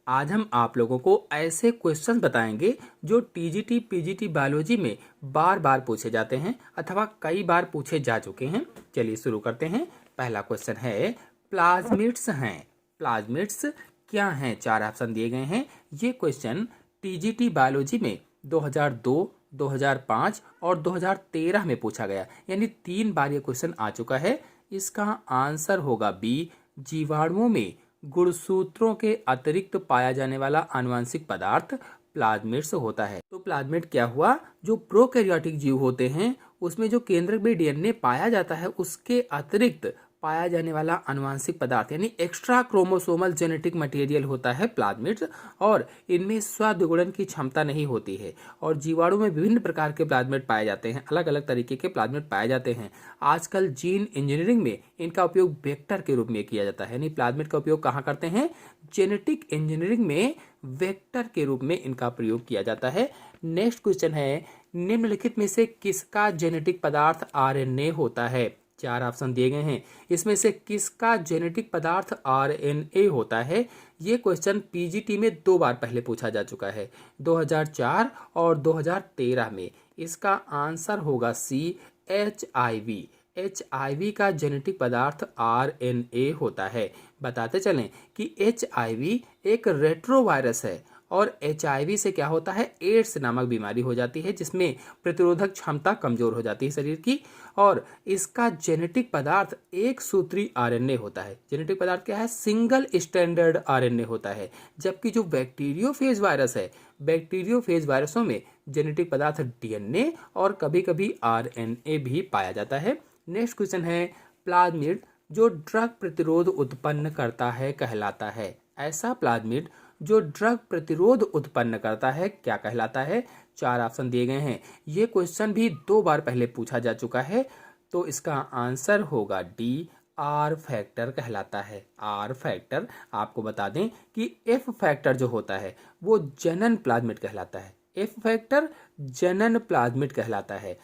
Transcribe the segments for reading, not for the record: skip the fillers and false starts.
आज हम आप लोगों को ऐसे क्वेश्चन बताएंगे जो टीजीटी पीजीटी बायोलॉजी में बार बार पूछे जाते हैं अथवा कई बार पूछे जा चुके हैं। चलिए शुरू करते हैं। पहला क्वेश्चन है प्लाज्मिड्स हैं। प्लाज्मिड्स क्या हैं? 4 ऑप्शन दिए गए हैं। ये क्वेश्चन टीजीटी बायोलॉजी में 2002, 2005 और 2013 में पूछा गया, यानी 3 बार ये क्वेश्चन आ चुका है। इसका आंसर होगा बी, जीवाणुओं में गुणसूत्रों के अतिरिक्त पाया जाने वाला आनुवंशिक पदार्थ प्लाज्मिड्स होता है। तो प्लाज्मिड क्या हुआ? जो प्रोकैरियोटिक जीव होते हैं उसमें जो केंद्रक में डीएनए पाया जाता है उसके अतिरिक्त पाया जाने वाला आनुवंशिक पदार्थ यानी एक्स्ट्रा क्रोमोसोमल जेनेटिक मटेरियल होता है प्लाज्मिड्स, और इनमें स्वद्विगुणन की क्षमता नहीं होती है। और जीवाणु में विभिन्न प्रकार के प्लाज्मिड पाए जाते हैं, अलग अलग तरीके के प्लाज्मिड पाए जाते हैं। आजकल जीन इंजीनियरिंग में इनका उपयोग वेक्टर के रूप में किया जाता है, यानी प्लाज्मिड का उपयोग कहाँ करते हैं? जेनेटिक इंजीनियरिंग में वेक्टर के रूप में इनका प्रयोग किया जाता है। नेक्स्ट क्वेश्चन है निम्नलिखित में से किसका जेनेटिक पदार्थ आरएनए होता है? 4 ऑप्शन दिए गए हैं। इसमें से किसका जेनेटिक पदार्थ आरएनए होता है? ये क्वेश्चन पीजीटी में 2 बार पहले पूछा जा चुका है, 2004 और 2013 में। इसका आंसर होगा सी, एचआईवी। एचआईवी का जेनेटिक पदार्थ आरएनए होता है। बताते चलें कि एचआईवी एक रेट्रोवायरस है और एचआईवी से क्या होता है? एड्स नामक बीमारी हो जाती है जिसमें प्रतिरोधक क्षमता कमजोर हो जाती है शरीर की। और इसका जेनेटिक पदार्थ एक सूत्री आरएनए होता है। जेनेटिक पदार्थ क्या है? सिंगल स्टैंडर्ड आरएनए होता है। जबकि जो बैक्टीरियोफेज वायरस है, बैक्टीरियोफेज वायरसों में जेनेटिक पदार्थ डीएनए और कभी कभी आरएनए भी पाया जाता है। नेक्स्ट क्वेश्चन है प्लाज्मिड जो ड्रग प्रतिरोध उत्पन्न करता है कहलाता है। ऐसा प्लाज्मिड जो ड्रग प्रतिरोध उत्पन्न करता है क्या कहलाता है? 4 ऑप्शन दिए गए हैं। ये क्वेश्चन भी 2 बार पहले पूछा जा चुका है, तो इसका आंसर होगा डी, आर फैक्टर कहलाता है। R factor. आपको बता दें कि एफ फैक्टर जो होता है वो जनन प्लाज्मिड कहलाता है। एफ फैक्टर जनन प्लाज्मिड कहलाता है।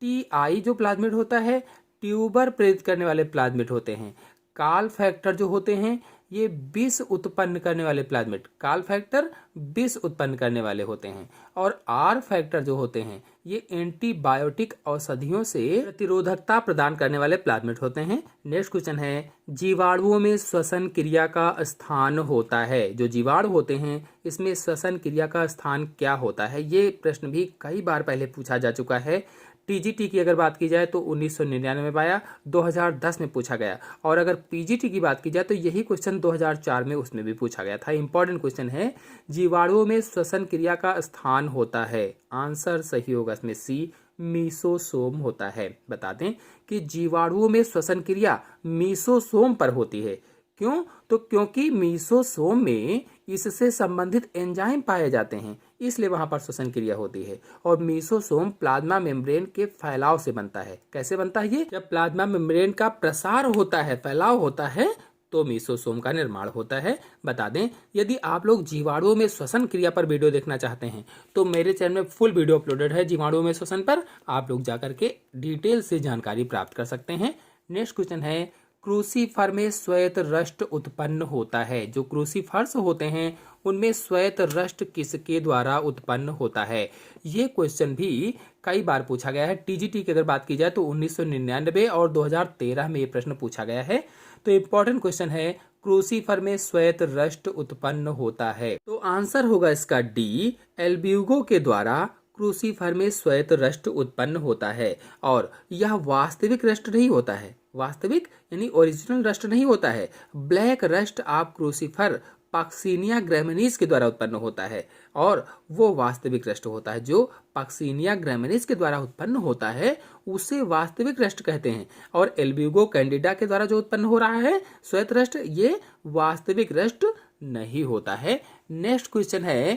टी आई जो प्लाज्मिड होता है ट्यूबर प्रेरित करने वाले प्लाज्मिड होते हैं। काल फैक्टर जो होते हैं ये विष उत्पन्न करने वाले प्लाज्मिड, काल फैक्टर विष उत्पन्न करने वाले होते हैं। और आर फैक्टर जो होते हैं ये एंटीबायोटिक औषधियों से प्रतिरोधकता प्रदान करने वाले प्लाज्मिड होते हैं। नेक्स्ट क्वेश्चन है जीवाणुओं में श्वसन क्रिया का स्थान होता है। जो जीवाणु होते हैं इसमें श्वसन क्रिया का स्थान क्या होता है? ये प्रश्न भी कई बार पहले पूछा जा चुका है। टीजीटी की अगर बात की जाए तो 1999 में आया, 2010 में पूछा गया। और अगर पीजीटी की बात की जाए तो यही क्वेश्चन 2004 में उसमें भी पूछा गया था। इंपॉर्टेंट क्वेश्चन है जीवाणुओं में श्वसन क्रिया का स्थान होता है। आंसर सही होगा इसमें सी, मीसोसोम होता है। बता दें कि जीवाणुओं में श्वसन क्रिया मीसोसोम पर होती है। क्यों? तो क्योंकि मीसोसोम में इससे संबंधित एंजाइम पाए जाते हैं, इसलिए वहां पर श्वसन क्रिया होती है। और मीसोसोम प्लाज्मा मेम्ब्रेन के फैलाव से बनता है। कैसे बनता है ये? जब प्लाज्मा मेम्ब्रेन का प्रसार होता है, फैलाव होता है, तो मीसोसोम का निर्माण होता है। बता दें यदि आप लोग जीवाणुओं में श्वसन क्रिया पर वीडियो देखना चाहते हैं तो मेरे चैनल में फुल वीडियो अपलोडेड है जीवाणुओं में श्वसन पर। आप लोग जाकर के डिटेल से जानकारी प्राप्त कर सकते हैं। नेक्स्ट क्वेश्चन है क्रूसीफर में श्वेत रस्ट उत्पन्न होता है। जो क्रूसीफर्स होते हैं उनमें श्वेत रस्ट किसके द्वारा उत्पन्न होता है? ये क्वेश्चन भी कई बार पूछा गया है। टीजीटी की अगर बात की जाए तो 1999 और 2013 में ये प्रश्न पूछा गया है। तो इंपॉर्टेंट क्वेश्चन है क्रूसीफर में श्वेत रस्ट उत्पन्न होता है। तो आंसर होगा इसका डी, एल्ब्यूगो के द्वारा क्रूसीफर में श्वेत रस्ट उत्पन्न होता है। और यह वास्तविक रस्ट नहीं होता है, वास्तविक यानी ओरिजिनल रस्ट नहीं होता है। ब्लैक रस्ट आप क्रूसीफर पक्सिनिया ग्रैमिनीज के द्वारा उत्पन्न होता है और वो वास्तविक रस्ट होता है। जो पक्सिनिया ग्रैमिनीज के द्वारा उत्पन्न होता है उसे वास्तविक रस्ट कहते हैं। और एल्ब्यूगो कैंडिडा के द्वारा जो उत्पन्न हो रहा है श्वेत रस्ट, ये वास्तविक रस्ट नहीं होता है। नेक्स्ट क्वेश्चन है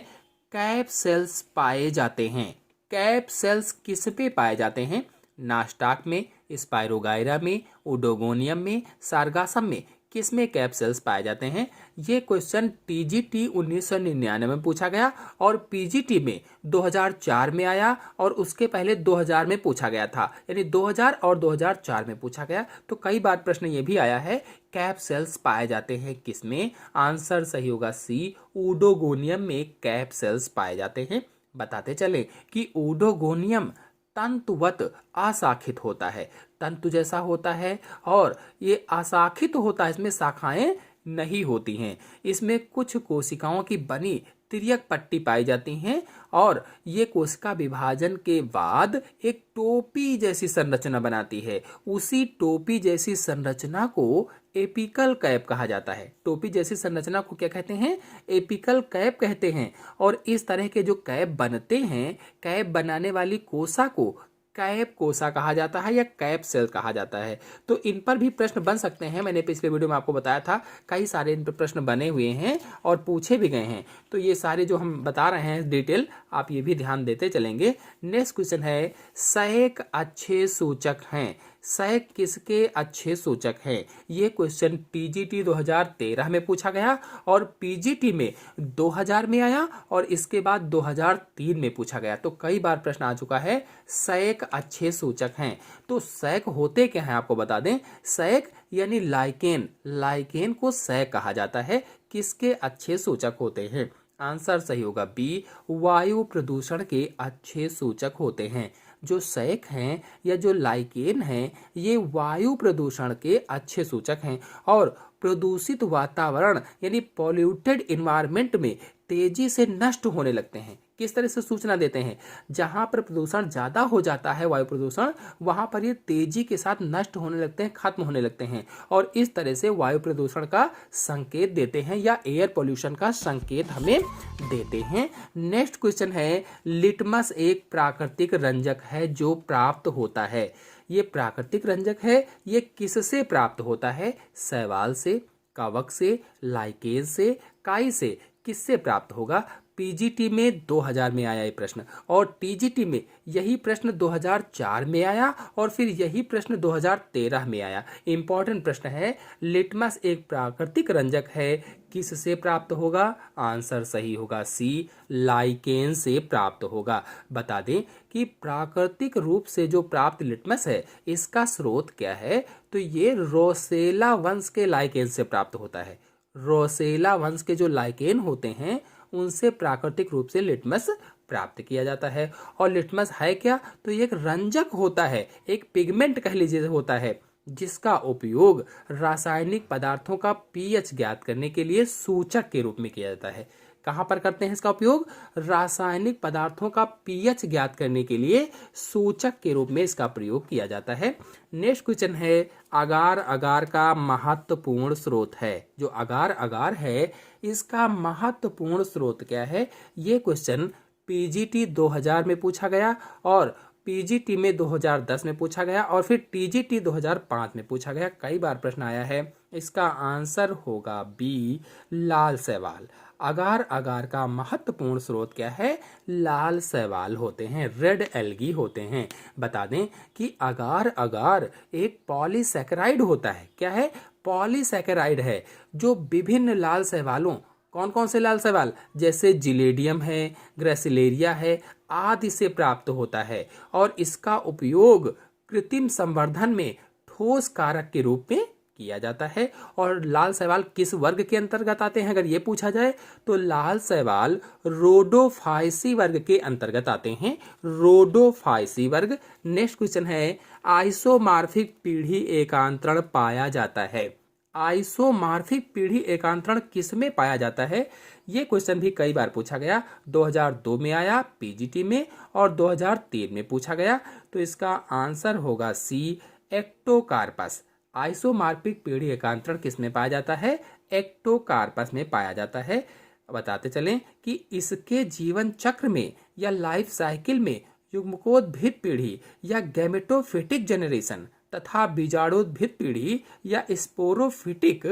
कैप सेल्स पाए जाते हैं। कैप सेल्स किस पे पाए जाते हैं? नास्टाक में, स्पाइरोगाइरा में, ओडोगोनियम में, सारगासम में किसमें कैप सेल्स पाए जाते हैं? ये क्वेश्चन टीजीटी 1999 में पूछा गया और पीजीटी में 2004 में आया और उसके पहले 2000 में पूछा गया था, यानी 2000 और 2004 में पूछा गया। तो कई बार प्रश्न ये भी आया है कैप सेल्स पाए जाते हैं किसमें? आंसर सही होगा सी, ऊडोगोनियम में कैप सेल्स पाए जाते हैं। बताते चले कि ऊडोगोनियम तंतुवत अशाखित होता है, तंतु जैसा होता है और ये अशाखित होता है, इसमें शाखाएं नहीं होती हैं। इसमें कुछ कोशिकाओं की बनी तिर्यक पट्टी पाई जाती हैं और ये कोशिका विभाजन के बाद एक टोपी जैसी संरचना बनाती है। उसी टोपी जैसी संरचना को एपिकल कैप कहा जाता है। टोपी जैसी संरचना को क्या कहते हैं? एपिकल कैप कहते हैं। और इस तरह के जो कैप बनते हैं, कैप बनाने वाली कोशा को कैप कोशा कहा जाता है या कैप सेल कहा जाता है। तो इन पर भी प्रश्न बन सकते हैं। मैंने पिछले वीडियो में आपको बताया था कई सारे इन पर प्रश्न बने हुए हैं और पूछे भी गए हैं। तो ये सारे जो हम बता रहे हैं डिटेल, आप ये भी ध्यान देते चलेंगे। नेक्स्ट क्वेश्चन है, सहायक अच्छे सूचक हैं। सहायक किसके अच्छे सूचक हैं? ये क्वेश्चन टीजीटी 2013 में पूछा गया और पीजीटी में 2000 में आया और इसके बाद 2003 में पूछा गया। तो कई बार प्रश्न आ चुका है सहायक अच्छे सूचक हैं। तो सहायक होते क्या हैं आपको बता दें। सहायक यानी लाइकेन, लाइकेन को सहायक कहा जाता है। किसके अच्छे सूचक होते हैं? आंसर सही होगा बी, वायु प्रदूषण के अच्छे सूचक होते हैं। जो सहायक हैं या जो लाइकेन हैं, ये वायु प्रदूषण के अच्छे सूचक हैं और प्रदूषित वातावरण यानी पॉल्यूटेड इन्वायरमेंट में तेजी से नष्ट होने लगते हैं। किस तरह से सूचना देते हैं? जहां पर प्रदूषण ज्यादा हो जाता है, वायु प्रदूषण, वहां पर ये तेजी के साथ नष्ट होने लगते हैं, खत्म होने लगते हैं और इस तरह से वायु प्रदूषण का संकेत देते हैं या एयर पोल्यूशन का संकेत हमें देते हैं। नेक्स्ट क्वेश्चन है, लिटमस एक प्राकृतिक रंजक है जो प्राप्त होता है। ये प्राकृतिक रंजक है, ये किससे प्राप्त होता है? शैवाल से, कवक से, लाइकेज से, काई से, किससे प्राप्त होगा? पीजीटी में 2000 में आया ये प्रश्न और टीजीटी में यही प्रश्न 2004 में आया और फिर यही प्रश्न 2013 में आया। इंपॉर्टेंट प्रश्न है, लिटमस एक प्राकृतिक रंजक है, किससे प्राप्त होगा? आंसर सही होगा सी, लाइकेन से प्राप्त होगा। बता दें कि प्राकृतिक रूप से जो प्राप्त लिटमस है, इसका स्रोत क्या है? तो ये रोसेला वंश के लाइकेन से प्राप्त होता है। रोसेला वंश के जो लाइकेन होते हैं उनसे प्राकृतिक रूप से लिटमस प्राप्त किया जाता है। और लिटमस है क्या? तो ये एक रंजक होता है, एक पिगमेंट कह लीजिए होता है, जिसका उपयोग रासायनिक पदार्थों का पीएच ज्ञात करने के लिए सूचक के रूप में किया जाता है। कहाँ पर करते हैं इसका उपयोग? रासायनिक पदार्थों का पीएच ज्ञात करने के लिए सूचक के रूप में इसका प्रयोग किया जाता है। नेक्स्ट क्वेश्चन है, अगार अगार का महत्वपूर्ण स्रोत है। जो अगार अगार है इसका महत्वपूर्ण स्रोत क्या है? ये क्वेश्चन पीजीटी 2000 में पूछा गया और पीजीटी में 2010 में पूछा गया और फिर टीजीटी 2005 में पूछा गया। कई बार प्रश्न आया है। इसका आंसर होगा बी, लाल शैवाल। अगार अगार का महत्वपूर्ण स्रोत क्या है? लाल शैवाल होते हैं, रेड एल्गी होते हैं। बता दें कि अगार अगार एक पॉलीसैकेराइड होता है। क्या है? पॉलीसैकेराइड है जो विभिन्न लाल शैवालों, कौन कौन से लाल शैवाल, जैसे जिलेडियम है, ग्रेसिलेरिया है आदि से प्राप्त होता है और इसका उपयोग कृत्रिम संवर्धन में ठोस कारक के रूप में किया जाता है। और लाल शैवाल किस वर्ग के अंतर्गत आते हैं? अगर ये पूछा जाए तो लाल शैवाल रोडोफाइसी वर्ग के अंतर्गत आते हैं, रोडोफाइसी वर्ग। नेक्स्ट क्वेश्चन है, आइसोमार्फिक पीढ़ी एकांतरण पाया जाता है। आइसोमार्फिक पीढ़ी एकांतरण किसमें पाया जाता है? ये क्वेश्चन भी कई बार पूछा गया। 2002 में आया पीजीटी में और 2003 में पूछा गया। तो इसका आंसर होगा सी, एक्टोकार्पस। आइसोमार्फिक पीढ़ी एकांतरण किसमें पाया जाता है? एक्टोकार्पस में पाया जाता है। बताते चलें कि इसके जीवन चक्र में या लाइफ साइकिल में युग्मकोद्भिद पीढ़ी या गैमेटोफिटिक जनरेशन तथा बीजाणुद्भिद पीढ़ी या स्पोरोफिटिक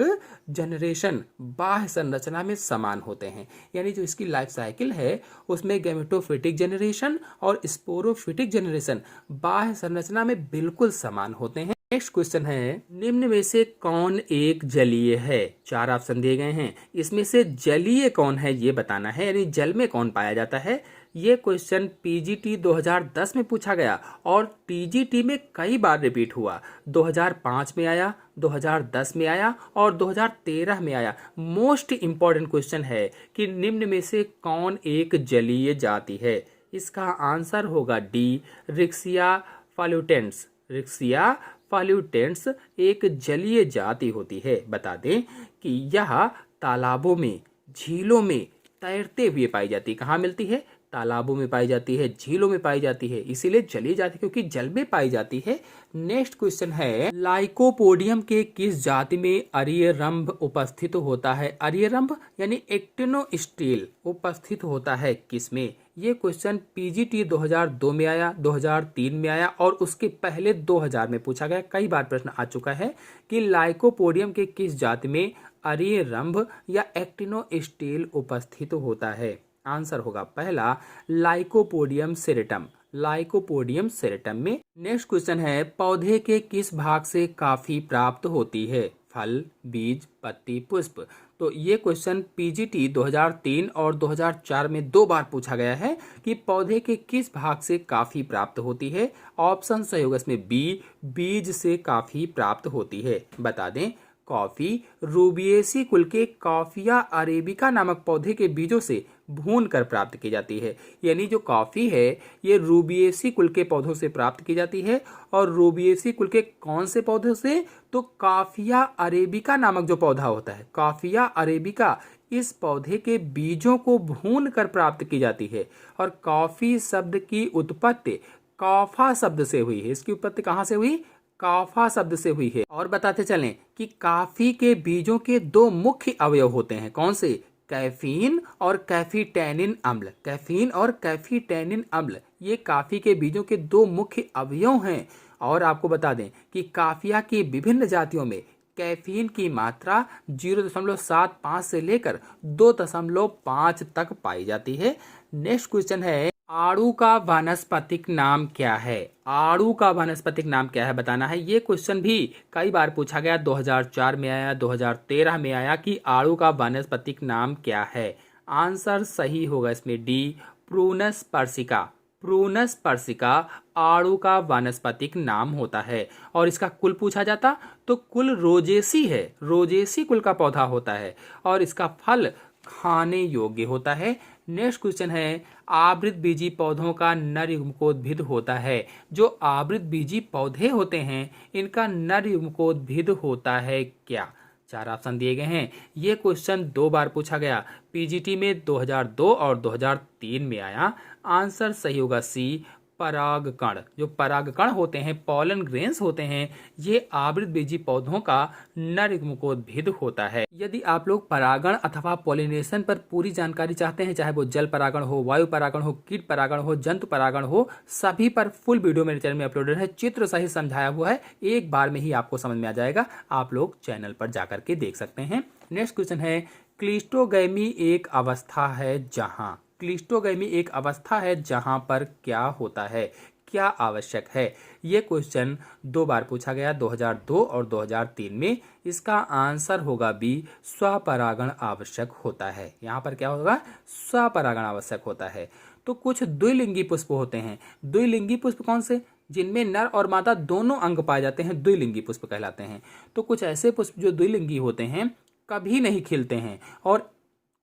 जनरेशन बाह्य संरचना में समान होते हैं। यानी जो इसकी लाइफ साइकिल है उसमें गैमेटोफिटिक जनरेशन और स्पोरोफिटिक जनरेशन बाह्य संरचना में बिल्कुल समान होते हैं। नेक्स्ट क्वेश्चन है, निम्न में से कौन एक जलीय है? 4 ऑप्शन दिए गए हैं, इसमें से जलीय कौन है ये बताना है, यानी जल में कौन पाया जाता है। ये क्वेश्चन पीजीटी 2010 में पूछा गया और टीजीटी में कई बार रिपीट हुआ। 2005 में आया, 2010 में आया और 2013 में आया। मोस्ट इम्पॉर्टेंट क्वेश्चन है कि निम्न में से कौन एक जलीय जाति है। इसका आंसर होगा डी, रिक्सिया फाल्यूटेंस। रिक्सिया फाल्यूटेंस एक जलीय जाति होती है। बता दें कि यह तालाबों में, झीलों में तैरते हुए पाई जाती है। कहाँ मिलती है? तालाबों में पाई जाती है, झीलों में पाई जाती है, इसीलिए जलीय जाति क्योंकि जल में पाई जाती है। नेक्स्ट क्वेश्चन है, लाइकोपोडियम के किस जाति में अरियरंभ उपस्थित होता है? अरियरंभ यानी एक्टिनोस्टील उपस्थित होता है किसमें? ये क्वेश्चन पीजीटी 2002 में आया, 2003 में आया और उसके पहले 2000 में पूछा गया। कई बार प्रश्न आ चुका है कि लाइकोपोडियम के किस जाति में अरियरंभ या एक्टिनोस्टील उपस्थित होता है। आंसर होगा पहला, लाइकोपोडियम सेरेटम। लाइकोपोडियम सेरेटम में। नेक्स्ट क्वेश्चन है, पौधे के किस भाग से काफी प्राप्त होती है? फल, बीज, पत्ती, पुष्प। तो ये क्वेश्चन पीजीटी 2003 और 2004 में 2 बार पूछा गया है कि पौधे के किस भाग से काफी प्राप्त होती है। ऑप्शन सही होगा इसमें बी, बीज से काफी प्राप्त होती है। बता दें, कॉफी रूबिएसी कुल के कॉफिया अरेबिका नामक पौधे के बीजों से भून कर प्राप्त की जाती है। यानी जो कॉफी है ये रूबिएसी कुल के पौधों से प्राप्त की जाती है। और रूबिएसी कुल के कौन से पौधों से? तो कॉफिया अरेबिका नामक जो पौधा होता है, कॉफिया अरेबिका, इस पौधे के बीजों को भून कर प्राप्त की जाती है। और कॉफी शब्द की उत्पत्ति कॉफा शब्द से हुई है। इसकी उत्पत्ति कहाँ से हुई? काफा शब्द से हुई है। और बताते चलें कि कॉफी के बीजों के 2 मुख्य अवयव होते हैं। कौन से? कैफीन और कैफीटैनिन अम्ल। कैफीन और कैफीटैनिन अम्ल ये कॉफी के बीजों के 2 मुख्य अवयव हैं। और आपको बता दें कि कॉफिया की विभिन्न जातियों में कैफीन की मात्रा 0.75 से लेकर 2.5 तक पाई जाती है। नेक्स्ट क्वेश्चन है, आड़ू का वानस्पतिक नाम क्या है? आड़ू का वानस्पतिक नाम क्या है बताना है। ये क्वेश्चन भी कई बार पूछा गया, 2004 में आया, 2013 में आया कि आड़ू का वानस्पतिक नाम क्या है। आंसर सही होगा इसमें D, Prunus persica. Prunus persica आड़ू का वानस्पतिक नाम होता है। और इसका कुल पूछा जाता तो कुल रोजेसी है, रोजेसी कुल का पौधा होता है और इसका फल खाने योग्य होता है। नेक्स्ट क्वेश्चन है, आवृत बीजी पौधों का नर युग्मकोद्भिद होता है। जो आवृत बीजी पौधे होते हैं इनका नर युग्मकोद्भिद होता है क्या? 4 ऑप्शन दिए गए हैं। ये क्वेश्चन 2 बार पूछा गया, पीजीटी में 2002 और 2003 में आया। आंसर सही होगा सी, परागकण। जो परागकण होते हैं, पॉलन ग्रेन्स होते हैं, ये आवृत बीजी पौधों का नर युग्मकोद्भिद होता है। यदि आप लोग परागण अथवा पॉलिनेशन पर पूरी जानकारी चाहते हैं, चाहे वो जल परागण हो, वायु परागण हो, कीट परागण हो, जंतु परागण हो, सभी पर फुल वीडियो मेरे चैनल में अपलोडेड है। चित्र सहित समझाया हुआ है, एक बार में ही आपको समझ में आ जाएगा। आप लोग चैनल पर जाकर के देख सकते हैं। नेक्स्ट क्वेश्चन है, क्लिस्टोगैमी एक अवस्था है जहाँ। क्लिस्टोगैमी एक अवस्था है जहां पर क्या होता है, क्या आवश्यक है। यह क्वेश्चन 2 बार पूछा गया, 2002 और 2003 में। इसका आंसर होगा बी, स्वपरागण आवश्यक होता है। यहाँ पर क्या होगा? स्वपरागण आवश्यक होता है। तो कुछ द्विलिंगी पुष्प होते हैं। द्विलिंगी पुष्प कौन से? जिनमें नर और मादा दोनों अंग पाए जाते हैं, द्विलिंगी पुष्प कहलाते हैं। तो कुछ ऐसे पुष्प जो द्विलिंगी होते हैं कभी नहीं खिलते हैं और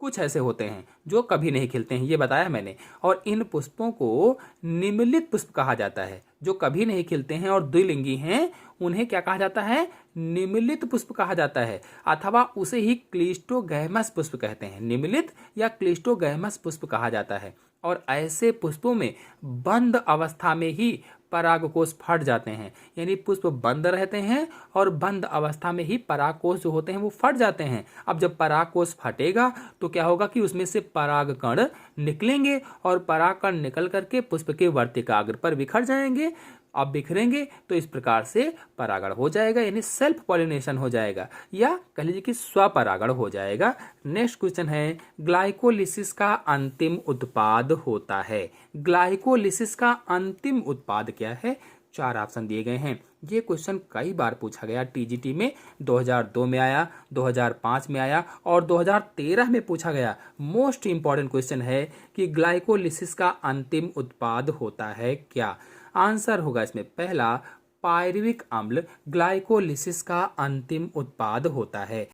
कुछ ऐसे होते हैं जो कभी नहीं खिलते हैं, ये बताया मैंने। और इन पुष्पों को निम्नलिखित पुष्प कहा जाता है। जो कभी नहीं खिलते हैं और द्विलिंगी हैं उन्हें क्या कहा जाता है? निम्नलिखित पुष्प कहा जाता है, अथवा उसे ही क्लिस्टोगैमस पुष्प कहते हैं। निम्नलिखित या क्लिस्टोगैमस पुष्प कहा जाता है। और ऐसे पुष्पों में बंद अवस्था में ही परागकोश फट जाते हैं, यानी पुष्प बंद रहते हैं और बंद अवस्था में ही परागकोश जो होते हैं वो फट जाते हैं। अब जब परागकोश फटेगा तो क्या होगा कि उसमें से परागकण निकलेंगे और परागकण निकल करके पुष्प के वर्तिकाग्र पर बिखर जाएंगे। अब बिखरेंगे तो इस प्रकार से परागण हो जाएगा, यानी सेल्फ पॉलिनेशन हो जाएगा, या कह लीजिए कि स्वपरागण हो जाएगा। नेक्स्ट क्वेश्चन है, ग्लाइकोलिसिस का अंतिम उत्पाद होता है। ग्लाइकोलिसिस का अंतिम उत्पाद क्या है? 4 ऑप्शन दिए गए हैं। ये क्वेश्चन कई बार पूछा गया टीजीटी में, 2002 में आया, 2005 में आया और 2013 में पूछा गया। मोस्ट इंपॉर्टेंट क्वेश्चन है कि ग्लाइकोलिसिस का अंतिम उत्पाद होता है क्या? आंसर होगा इसमें पहला, पायरुविक अम्ल ग्लाइकोलिसिस का अंतिम उत्पाद होता है।